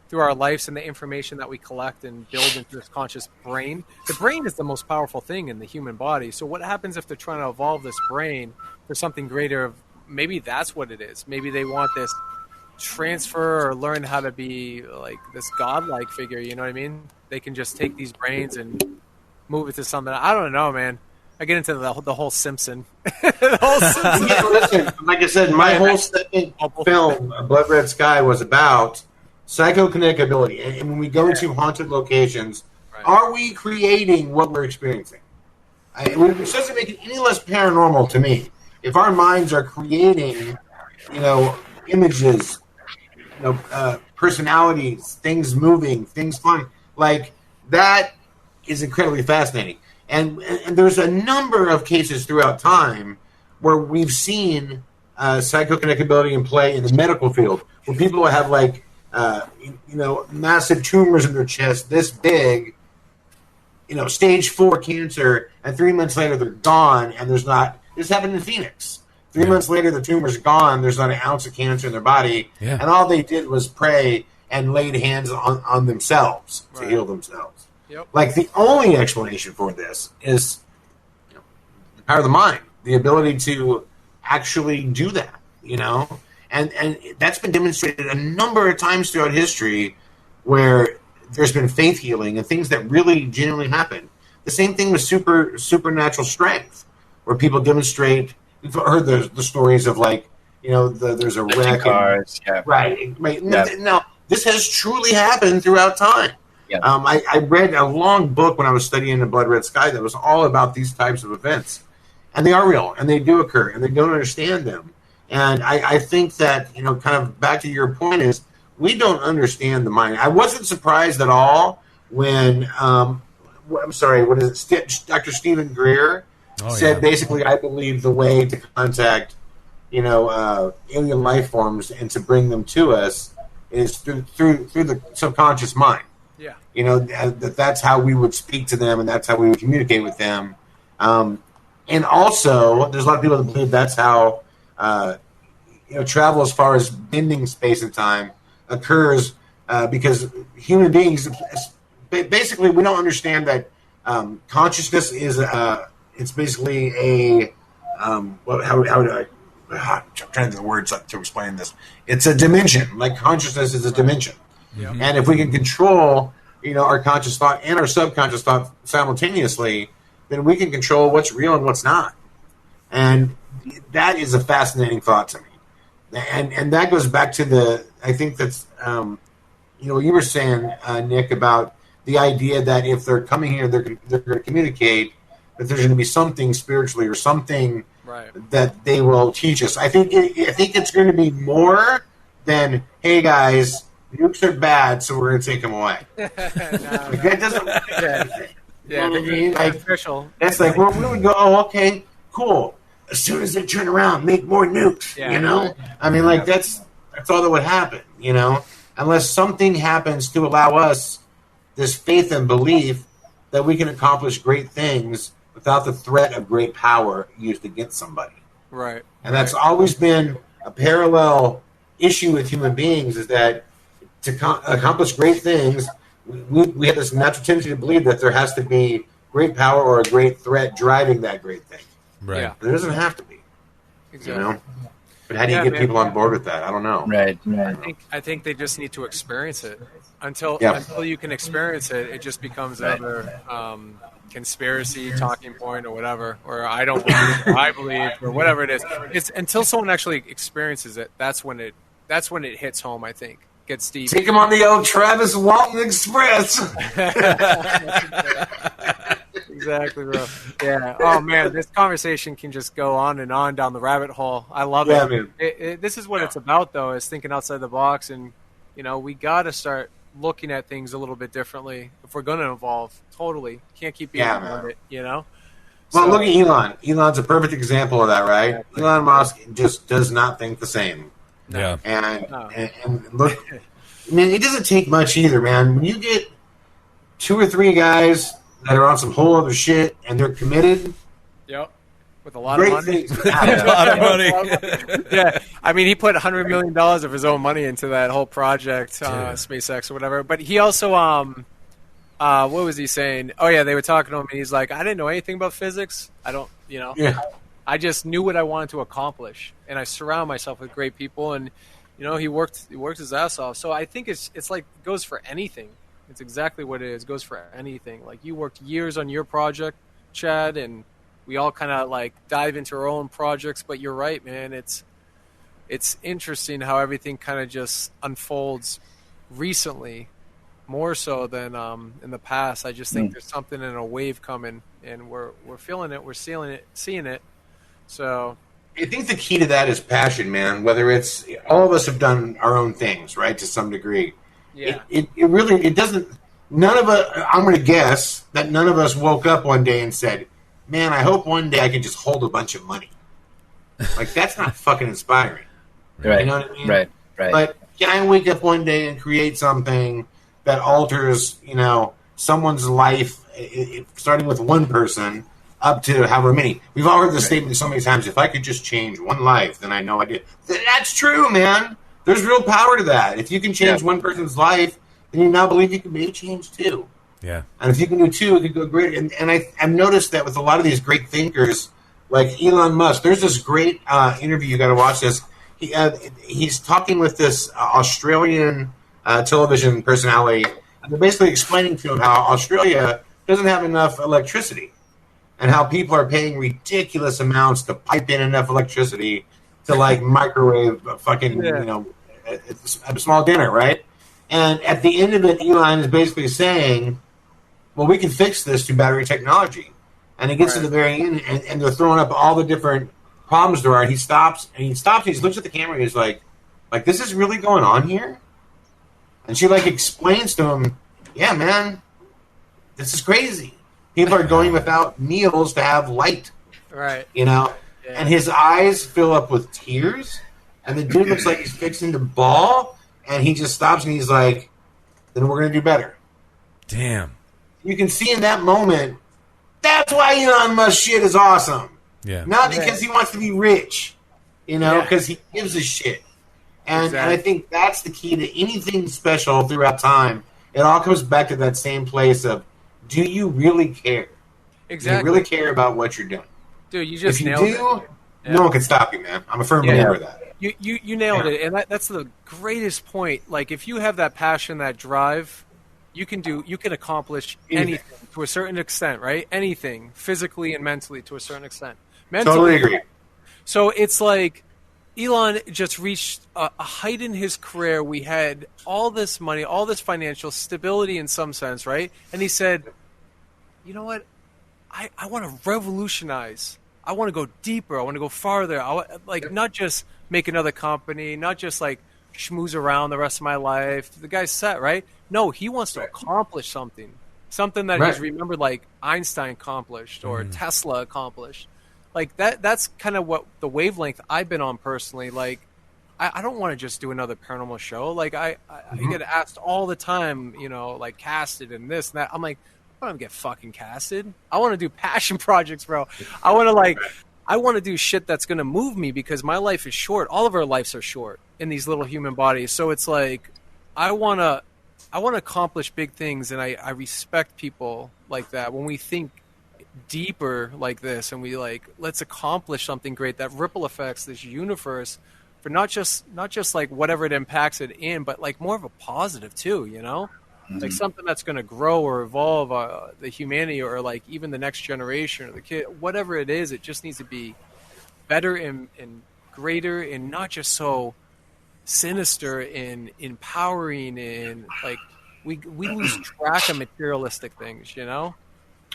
through our lives and the information that we collect and build into this conscious brain. The brain is the most powerful thing in the human body. So what happens if they're trying to evolve this brain for something greater? Maybe that's what it is. Maybe they want this transfer or learn how to be like this godlike figure, you know what I mean? They can just take these brains and move it to something. I don't know, man. I get into the whole Simpson. Yeah, listen, like I said, my whole second film, Blood Red Sky, was about psychokinetic ability. And when we go to haunted locations, are we creating what we're experiencing? It doesn't make it any less paranormal to me. If our minds are creating, images, personalities, things moving, things flying, like that is incredibly fascinating. And there's a number of cases throughout time where we've seen psychokinetic ability in play in the medical field, where people have massive tumors in their chest this big, stage 4 cancer, and 3 months later they're gone, and there's not. This happened in Phoenix. 3 months later, the tumor's gone. There's not an ounce of cancer in their body. Yeah. And all they did was pray and laid hands on themselves to heal themselves. Yep. Like, the only explanation for this is the power of the mind, the ability to actually do that, And that's been demonstrated a number of times throughout history where there's been faith healing and things that really genuinely happen. The same thing with supernatural strength, where people demonstrate. You've heard the stories of there's a wreck. Cars, Right. Yeah. Now, this has truly happened throughout time. Yeah. I read a long book when I was studying the Blood Red Sky that was all about these types of events. And they are real, and they do occur, and they don't understand them. And I think that, kind of back to your point is, we don't understand the mind. I wasn't surprised at all when, what is it, Dr. Stephen Greer said basically, I believe the way to contact, alien life forms and to bring them to us is through the subconscious mind. Yeah. That's how we would speak to them, and that's how we would communicate with them. And also, there's a lot of people that believe that's how travel as far as bending space and time occurs, because human beings, basically, we don't understand that consciousness is it's basically a I'm trying to think of the words to explain this. It's a dimension. Like consciousness is a dimension, and if we can control, our conscious thought and our subconscious thought simultaneously, then we can control what's real and what's not. And that is a fascinating thought to me. And that goes back to I think that's what you were saying, Nick, about the idea that if they're coming here, they're going to communicate, that there's going to be something spiritually or something that they will teach us. I think it's going to be more than, hey guys, nukes are bad, so we're going to take them away. That doesn't mean anything. Yeah, official. That's like, well, we would go, oh, okay, cool. As soon as they turn around, make more nukes. I mean, that's all that would happen. Unless something happens to allow us this faith and belief that we can accomplish great things without the threat of great power used against somebody. Right. And that's always been a parallel issue with human beings is that to accomplish great things, we have this natural tendency to believe that there has to be great power or a great threat driving that great thing. Right. Yeah. There doesn't have to be. Exactly. You know? But how do you get people on board with that? I don't know. Right. I think they just need to experience it. Until you can experience it, it just becomes another conspiracy talking point or whatever, or I don't believe, or I believe, or whatever it is. It's until someone actually experiences it. That's when it hits home. I think gets deep. Take him on the old Travis Walton Express. Exactly, bro. Yeah. Oh man, this conversation can just go on and on down the rabbit hole. I love it. Man. This is what it's about, though, is thinking outside the box, and we got to start looking at things a little bit differently if we're going to evolve. Totally, can't keep being around it. Well, look at Elon. Elon's a perfect example of that, right? Elon Musk just does not think the same. Yeah. And look, I mean, it doesn't take much either, man. When you get 2 or 3 guys that are on some whole other shit and they're committed. Yep. With a lot of money. A lot of money. Yeah. I mean, he put $100 million of his own money into that whole project, SpaceX or whatever. But he also, what was he saying? Oh, yeah, they were talking to him, and he's like, I didn't know anything about physics. I don't, I just knew what I wanted to accomplish. And I surround myself with great people. And, he worked his ass off. So I think it's like it goes for anything. It's exactly what it is. It goes for anything. Like, you worked years on your project, Chad, and we all kind of like dive into our own projects. But you're right, man. It's interesting how everything kind of just unfolds recently, more so than in the past. I just think there's something in a wave coming, and we're feeling it. We're seeing it. So I think the key to that is passion, man. Whether it's all of us have done our own things, right, to some degree. Yeah. It really doesn't. None of us. I'm going to guess that none of us woke up one day and said, "Man, I hope one day I can just hold a bunch of money." Like, that's not fucking inspiring. Right. You know what I mean? Right. But can I wake up one day and create something that alters, someone's life, starting with one person up to however many? We've all heard this statement so many times. If I could just change one life, then I know I did. That's true, man. There's real power to that. If you can change one person's life, then you now believe you can maybe change 2. Yeah. And if you can do 2, it could go great. And I've noticed that with a lot of these great thinkers, like Elon Musk, there's this great interview, you got to watch this. He's talking with this Australian television personality, and they're basically explaining to him how Australia doesn't have enough electricity, and how people are paying ridiculous amounts to pipe in enough electricity to like microwave a fucking a small dinner, right? And at the end of it, Elon is basically saying, well, we can fix this through battery technology. And it gets to the very end, and they're throwing up all the different problems there are. And he stops, and he looks at the camera, and he's like, this is really going on here? And she, explains to him, yeah, man, this is crazy. People are going without meals to have light. Right. Yeah. And his eyes fill up with tears, and the dude looks like he's fixing to bawl, and he just stops, and he's like, then we're going to do better. Damn. You can see in that moment, that's why Elon Musk shit is awesome. Yeah. Not because he wants to be rich, because he gives a shit. And I think that's the key to anything special throughout time. It all comes back to that same place of, do you really care? Exactly. Do you really care about what you're doing? Dude, you just nailed it. Yeah. No one can stop you, man. I'm a firm believer of that. You nailed it, and that's the greatest point. Like, if you have that passion, that drive, you can accomplish anything to a certain extent, right? Anything, physically and mentally, to a certain extent. Totally agree. So it's like Elon just reached a height in his career. We had all this money, all this financial stability in some sense, right? And he said, you know what? I want to revolutionize. I want to go deeper. I want to go farther. Not just make another company, not just schmooze around the rest of my life. The guy's set, right? No, he wants to accomplish something that he's remembered, like Einstein accomplished or Tesla accomplished. That's kind of what the wavelength I've been on personally. I don't want to just do another paranormal show. I get asked all the time, casted and this and that. I'm like, I don't get fucking casted. I want to do passion projects, bro. I want to do shit that's going to move me, because my life is short. All of our lives are short. in these little human bodies. So it's like I want to accomplish big things, and I respect people like that. When we think deeper like this, and we like, let's accomplish something great that ripple affects this universe for not just like whatever it impacts it in, but like more of a positive too, you know? Like something that's going to grow or evolve the humanity, or like even the next generation or the kid, whatever it is. It just needs to be better and greater, and not just so sinister and empowering, and like we lose track of materialistic things, you know?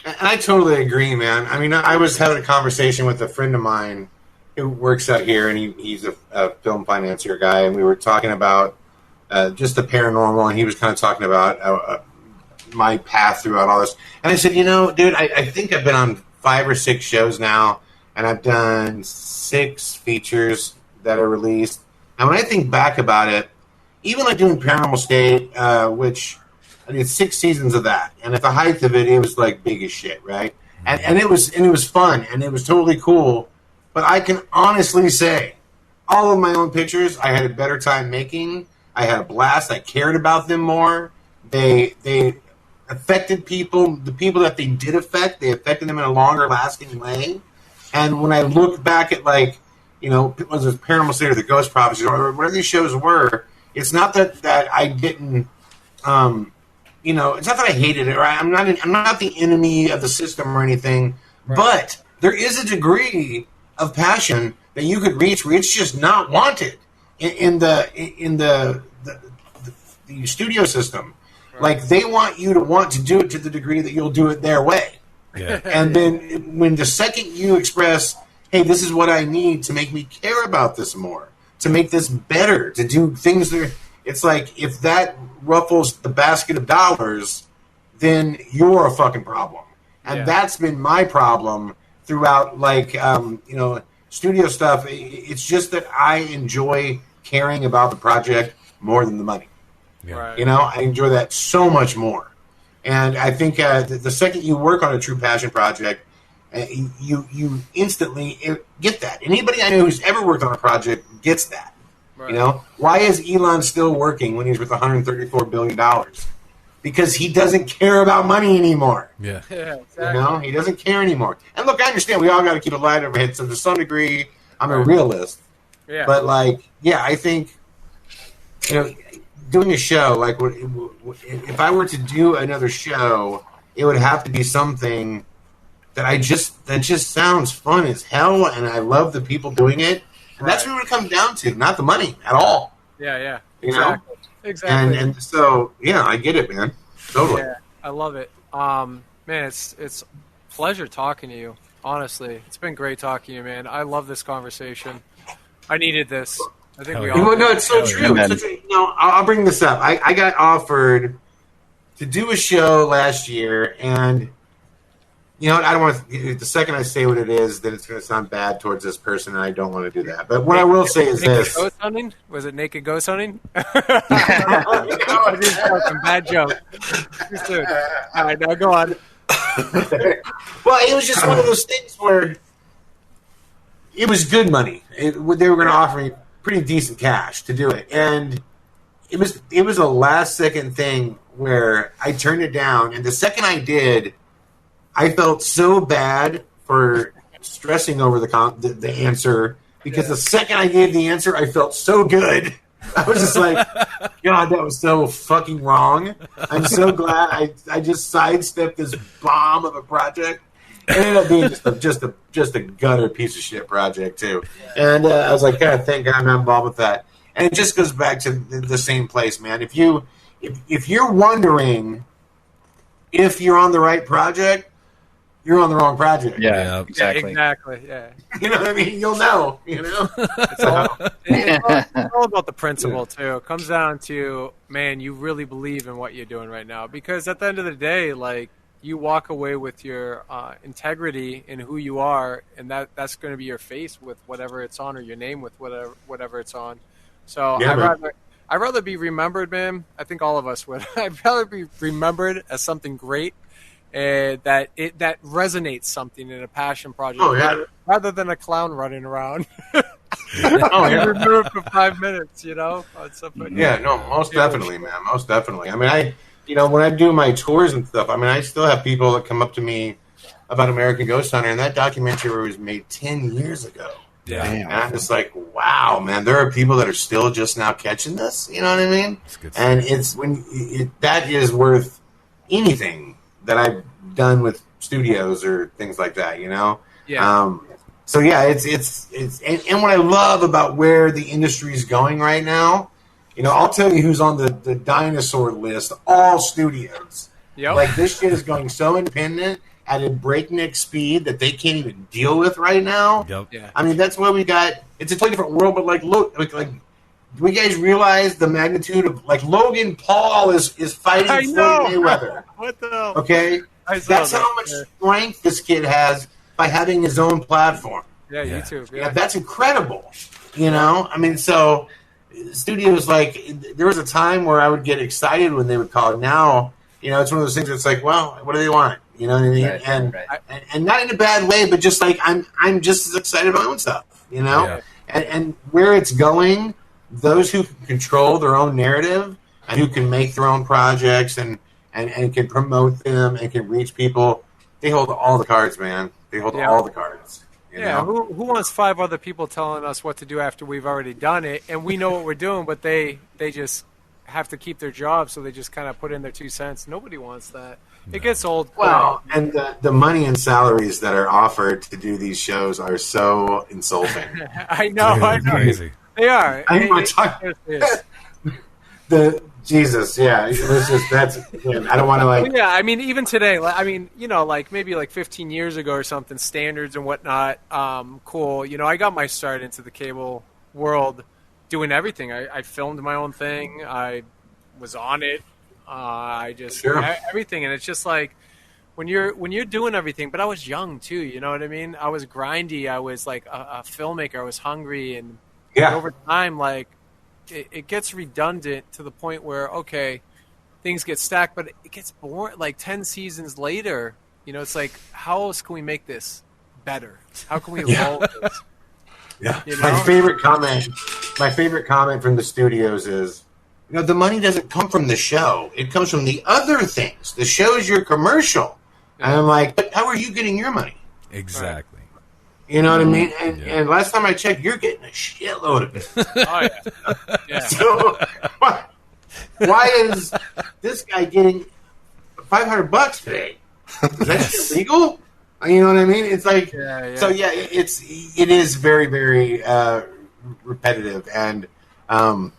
And I totally agree, man. I mean, I was having a conversation with a friend of mine who works out here, and he's a film financier guy, and we were talking about just the paranormal, and he was kind of talking about my path throughout all this. And I said, you know, dude, I think I've been on 5 or 6 shows now, and I've done 6 features that are released. And when I think back about it, even like doing Paranormal State, which I did 6 seasons of that, and at the height of it, it was like big as shit, right? And it was fun, and it was totally cool. But I can honestly say, all of my own pictures, I had a better time making. I had a blast. I cared about them more. They affected people. The people that they did affect, they affected them in a longer lasting way. And when I look back at, like, you know, was it Paranormal State or the Ghost Prophecies or whatever these shows were, it's not that I didn't, you know, it's not that I hated it. Right? I'm not the enemy of the system or anything. Right. But there is a degree of passion that you could reach where it's just not wanted in the studio system. Right. Like, they want you to want to do it to the degree that you'll do it their way. Yeah. And then when the second you express, hey, this is what I need to make me care about this more, to make this better, to do things that are, it's like, if that ruffles the basket of dollars, then you're a fucking problem. And that's been my problem throughout, like, you know, studio stuff. It's just that I enjoy caring about the project more than the money. Yeah. Right. You know, I enjoy that so much more. And I think the second you work on a true passion project, you instantly get that. Anybody I know who's ever worked on a project gets that. Right. You know, why is Elon still working when he's worth $134 billion? Because he doesn't care about money anymore. Yeah, exactly. You know, he doesn't care anymore. And look, I understand we all got to keep a light over our head. So to some degree, I'm a realist. Yeah. But like, yeah, I think, you know, doing a show, like, if I were to do another show, it would have to be something that just sounds fun as hell, and I love the people doing it. And that's what it comes down to, not the money at all. Yeah. You know? Exactly. And so, yeah, I get it, man. Totally. Yeah, I love it. Man, it's a pleasure talking to you. Honestly, it's been great talking to you, man. I love this conversation. I needed this. I think we all. Well, no, it's so true. I'll bring this up. I got offered to do a show last year, and you know, I don't want to. The second I say what it is, then it's going to sound bad towards this person, and I don't want to do that. But what I will say is this: ghost hunting? Was it naked ghost hunting? I just joking. Bad joke. All right, now go on. Well, it was just one of those things where it was good money. They were going to offer me pretty decent cash to do it, and it was a last second thing where I turned it down, and the second I did, I felt so bad for stressing over the answer, because the second I gave the answer, I felt so good. I was just like, God, that was so fucking wrong. I'm so glad I just sidestepped this bomb of a project. It ended up being just a gutter piece of shit project too. And I was like, God, thank God I'm not involved with that. And it just goes back to the same place, man. If you're wondering if you're on the right project, you're on the wrong project. Yeah, exactly. Yeah. You know what I mean? You'll know. You know. It's all about the principle too. It comes down to, man, you really believe in what you're doing right now, because at the end of the day, like, you walk away with your integrity in who you are, and that's going to be your face with whatever it's on, or your name with whatever it's on. So I'd rather be remembered, man. I think all of us would. I'd rather be remembered as something great, that resonates something in a passion project, rather than a clown running around. Oh, You yeah. remember for 5 minutes, you know, on something. Yeah, no, most definitely, man. Most definitely. I mean, when I do my tours and stuff, I mean, I still have people that come up to me about American Ghost Hunter, and that documentary was made 10 years ago. Yeah. And I'm just like, wow, man, there are people that are still just now catching this. You know what I mean? Good And it's that is worth anything that I've done with studios or things like that, you know? Yeah. So yeah, it's and what I love about where the industry is going right now, you know, I'll tell you who's on the dinosaur list. All studios. Yep. Like this shit is going so independent at a breakneck speed that they can't even deal with right now. Yep. Yeah. I mean, that's why we got. It's a totally different world. But like, look, like, do you guys realize the magnitude of like Logan Paul is fighting I Floyd know. Mayweather? What the hell? Okay, I saw that's that. how much strength this kid has by having his own platform. Yeah, Yeah. YouTube. Yeah, Yeah. that's incredible. You know, I mean, so studios like there was a time where I would get excited when they would call it. Now, you know, it's one of those things that's like, well, what do they want? You know what I mean? Right, and, right. and not in a bad way, but just like I'm just as excited about my own stuff. You know, Yeah. and where it's going, those who can control their own narrative and who can make their own projects and can promote them and can reach people, they hold all the cards, man. They hold Yeah. all the cards. You Yeah, know? who wants 5 other people telling us what to do after we've already done it, and we know what we're doing, but they just have to keep their job, so they just kind of put in their 2 cents. Nobody wants that. It gets old. Well, and the money and salaries that are offered to do these shows are so insulting. I know, I know. Crazy. They are. I mean, we're talking Jesus, yeah. I don't want to like. Yeah, I mean, even today, I mean, you know, like maybe like 15 years ago or something, standards and whatnot, cool. You know, I got my start into the cable world doing everything. I filmed my own thing. I was on it. I just everything, and it's just like when you're doing everything. But I was young too. You know what I mean? I was grindy. I was like a filmmaker. I was hungry, and over time, like it gets redundant to the point where okay, things get stacked, but it gets boring. Like 10 seasons later, you know, it's like how else can we make this better? How can we evolve this? Yeah. You know? My favorite comment from the studios is, you know, the money doesn't come from the show. It comes from the other things. The show's your commercial. And I'm like, but how are you getting your money? Exactly. You know what I mean? And last time I checked, you're getting a shitload of it. Oh yeah, yeah. So why is this guy getting $500 today? Is that shit legal? You know what I mean? It's like, so yeah, it is very, very repetitive, and yeah,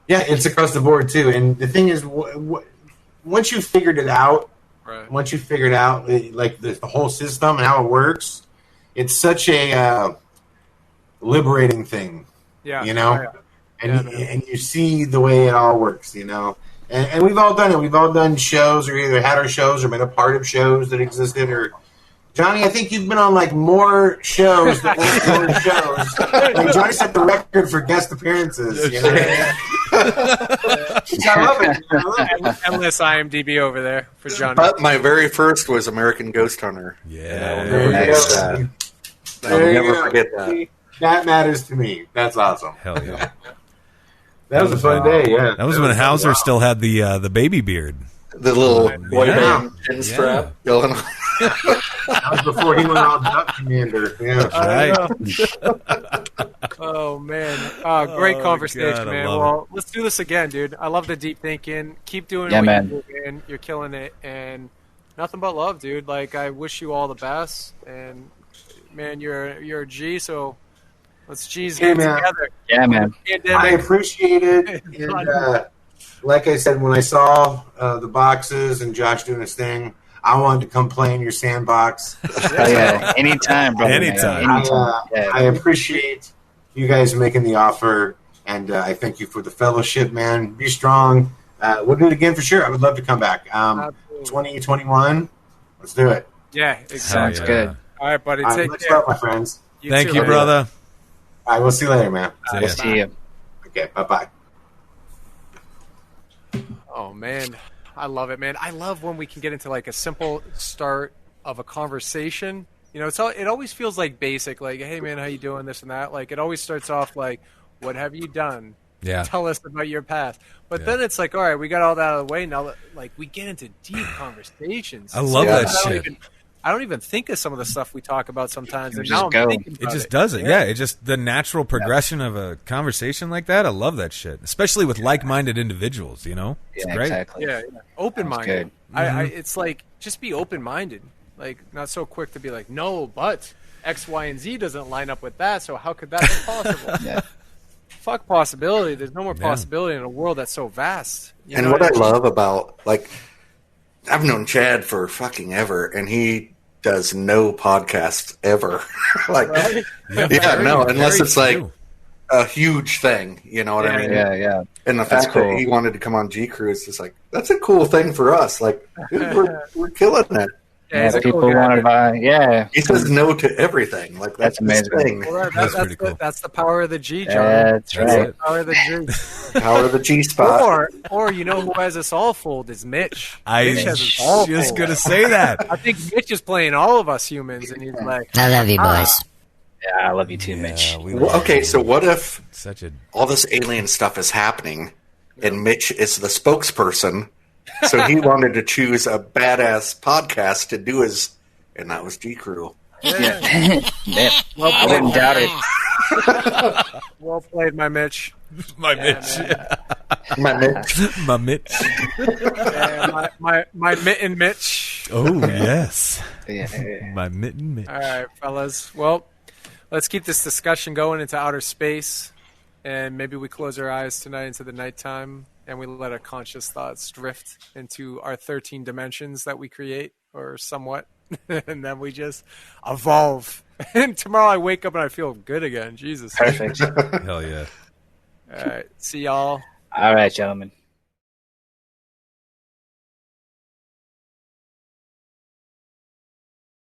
it's across the board too. And the thing is, once you figured it out, once you figured out like the whole system and how it works, it's such a liberating thing. Yeah, you know, oh, yeah. and you see the way it all works. You know. And we've all done it. We've all done shows, or either had our shows, or been a part of shows that existed. Or Johnny, I think you've been on like more shows than more shows. Like, Johnny set the record for guest appearances. You know what I mean? I love it. I love it. Endless IMDb over there for Johnny. But my very first was American Ghost Hunter. Yeah. I'll never forget that. See, that matters to me. That's awesome. Hell yeah. That was a fun day. Yeah, That was when Hauser still had the baby beard. The little boy band chin Yeah. strap going on. That was before he went all Duck Commander. Yeah. Right. Oh man, great Oh, conversation, God, I man. love Well, let's do this again, dude. I love the deep thinking. Keep doing Yeah, what man. you do, man. You're killing it, and nothing but love, dude. Like I wish you all the best, and man, you're a G. So let's G's Hey, get man. together. Yeah, man. I Pandemic. appreciate it. And like I said, when I saw the boxes and Josh doing his thing, I wanted to come play in your sandbox. Oh, yeah. Anytime, brother. man. Anytime. Anytime. Yeah. I appreciate you guys making the offer, and I thank you for the fellowship, man. Be strong. We'll do it again for sure. I would love to come back. Absolutely. 2021, let's do it. Yeah, Hell exactly. Sounds good. All right, buddy. All right, Take much care. love, my friends. Thank too, you, man. brother. All right, we'll see you later, man. See ya. See you. Okay, bye-bye. Oh man, I love it, man. I love when we can get into like a simple start of a conversation You know, it always feels like basic, like, hey man, how you doing, this and that. Like it always starts off like, what have you done? Yeah. Tell us about your past. But then it's like, all right, we got all that out of the way. Now, like, we get into deep conversations. I love that shit. I don't even think of some of the stuff we talk about sometimes. And just now go. I'm thinking about It just does it. Yeah. It just, the natural progression of a conversation like that. I love that shit. Especially with like-minded individuals, you know? It's great. Exactly. Yeah. Open-minded. Good. It's like, just be open-minded. Like, not so quick to be like, no, but X, Y, and Z doesn't line up with that, so how could that be possible? Fuck possibility. There's no more possibility in a world that's so vast. And what I love about, like, I've known Chad for fucking ever, and he does no podcast ever. Like, unless it's like a huge thing, you know what I mean? Yeah. And the fact that he wanted to come on G Crew is just like, that's a cool thing for us. Like, dude, we're killing it. Yeah, people wanted to buy. He says no to everything. Like that's amazing. Thing. Well, that's pretty cool. That's the power of the G, John. That's right. The power of the G. Power of the G spot. Or you know who has us all fooled is Mitch. I Mitch has us all just fooled. gonna say that. I think Mitch is playing all of us humans, and he's like, I love you, boys. Yeah, I love you too, Mitch. Okay, so what if such all this alien stuff is happening, and Mitch is the spokesperson? So he wanted to choose a badass podcast to do his, and that was G Crew. Yeah. Well, I wouldn't doubt it. well played, my Mitch. My Mitch. My Mitch. My Mitch. Yeah, my mitten Mitch. Oh, yes. Yeah. My mitten Mitch. All right, fellas. Well, let's keep this discussion going into outer space, and maybe we close our eyes tonight into the nighttime, and we let our conscious thoughts drift into our 13 dimensions that we create, or somewhat, and then we just evolve. And tomorrow I wake up and I feel good again. Jesus. Perfect. Hell yeah. All right. See y'all. All right, gentlemen.